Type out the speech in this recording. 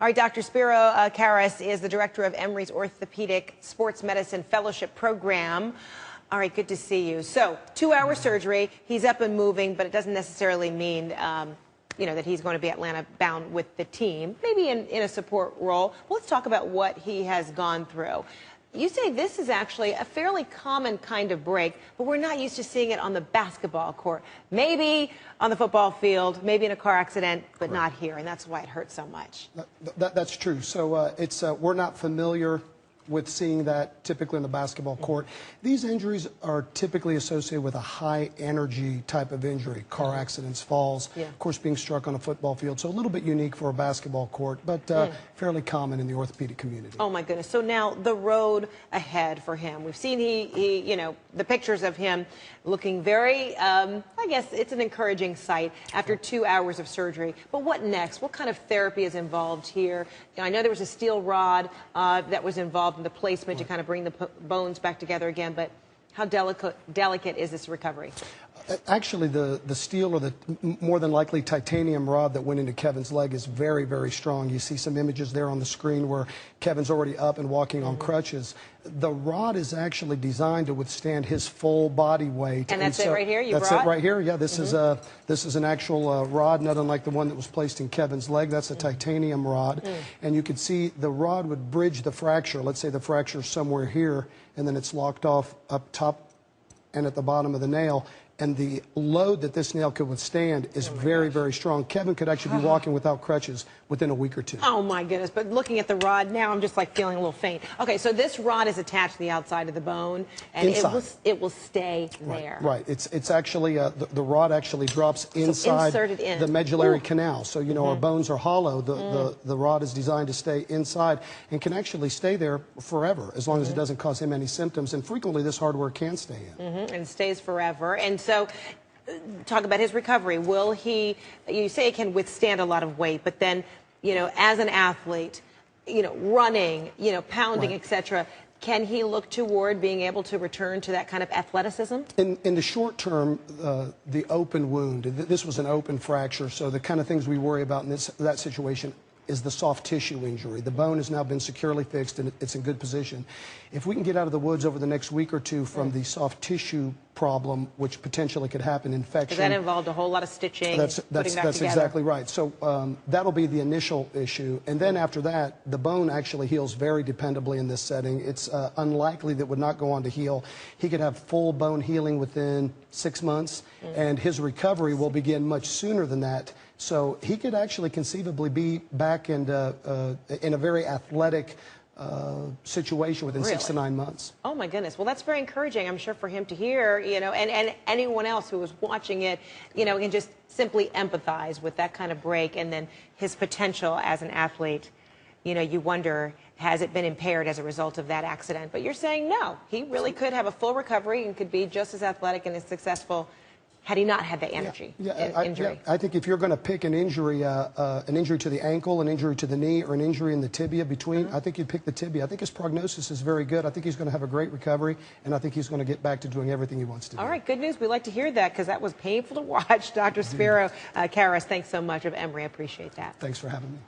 All right, Dr. Spiro Karas is the director of Emory's Orthopedic Sports Medicine Fellowship Program. All right, good to see you. So, 2-hour surgery. He's up and moving, but it doesn't necessarily mean, that he's going to be Atlanta-bound with the team. Maybe in a support role. Well, let's talk about what he has gone through. You say this is actually a fairly common kind of break, but we're not used to seeing it on the basketball court. Maybe on the football field, maybe in a car accident, but not here, and that's why it hurts so much. That's true. So we're not familiar with seeing that typically in the basketball court. These injuries are typically associated with a high energy type of injury, car accidents, falls, of course being struck on a football field. So a little bit unique for a basketball court, but fairly common in the orthopedic community. Oh my goodness. So now the road ahead for him. We've seen the pictures of him looking very, I guess it's an encouraging sight after 2 hours of surgery. But what next? What kind of therapy is involved here? I know there was a steel rod that was involved in the placement to kind of bring the bones back together again, but how delicate is this recovery? Actually, the steel or the more than likely titanium rod that went into Kevin's leg is very, very strong. You see some images there on the screen where Kevin's already up and walking on crutches. The rod is actually designed to withstand his full body weight. And that's it right here? That's it right here. Yeah, this is an actual rod, not unlike the one that was placed in Kevin's leg. That's a titanium rod. And you can see the rod would bridge the fracture. Let's say the fracture is somewhere here, and then it's locked off up top and at the bottom of the nail. And the load that this nail could withstand is very, very strong. Kevin could actually be walking without crutches within a week or two. Oh, my goodness. But looking at the rod now, I'm just like feeling a little faint. Okay, so this rod is attached to the outside of the bone, and it will stay there. Right. It's actually, the rod actually drops inside the medullary canal. So, our bones are hollow. The rod is designed to stay inside and can actually stay there forever as long as it doesn't cause him any symptoms. And frequently, this hardware can stay in. And stays forever. And so, talk about his recovery. Will he, you say he can withstand a lot of weight, but then, as an athlete, running, pounding, etc., can he look toward being able to return to that kind of athleticism? In the short term, the open wound, this was an open fracture, so the kind of things we worry about in that situation is the soft tissue injury. The bone has now been securely fixed and it's in good position. If we can get out of the woods over the next week or two from the soft tissue problem, which potentially could happen, infection. Because that involved a whole lot of stitching, That's exactly right. So that'll be the initial issue. And then after that, the bone actually heals very dependably in this setting. It's unlikely that it would not go on to heal. He could have full bone healing within 6 months, and his recovery will begin much sooner than that. So he could actually conceivably be back in a very athletic situation within 6 to 9 months. Oh my goodness. Well, that's very encouraging, I'm sure, for him to hear, and anyone else who was watching it, can just simply empathize with that kind of break and then his potential as an athlete. You wonder, has it been impaired as a result of that accident? But you're saying no, he really could have a full recovery and could be just as athletic and as successful had he not had the injury. I think if you're going to pick an injury to the ankle, an injury to the knee, or an injury in the tibia between, I think you'd pick the tibia. I think his prognosis is very good. I think he's going to have a great recovery, and I think he's going to get back to doing everything he wants to do. All right, good news. We like to hear that because that was painful to watch. Dr. Spiro Karas, thanks so much of Emory. I appreciate that. Thanks for having me.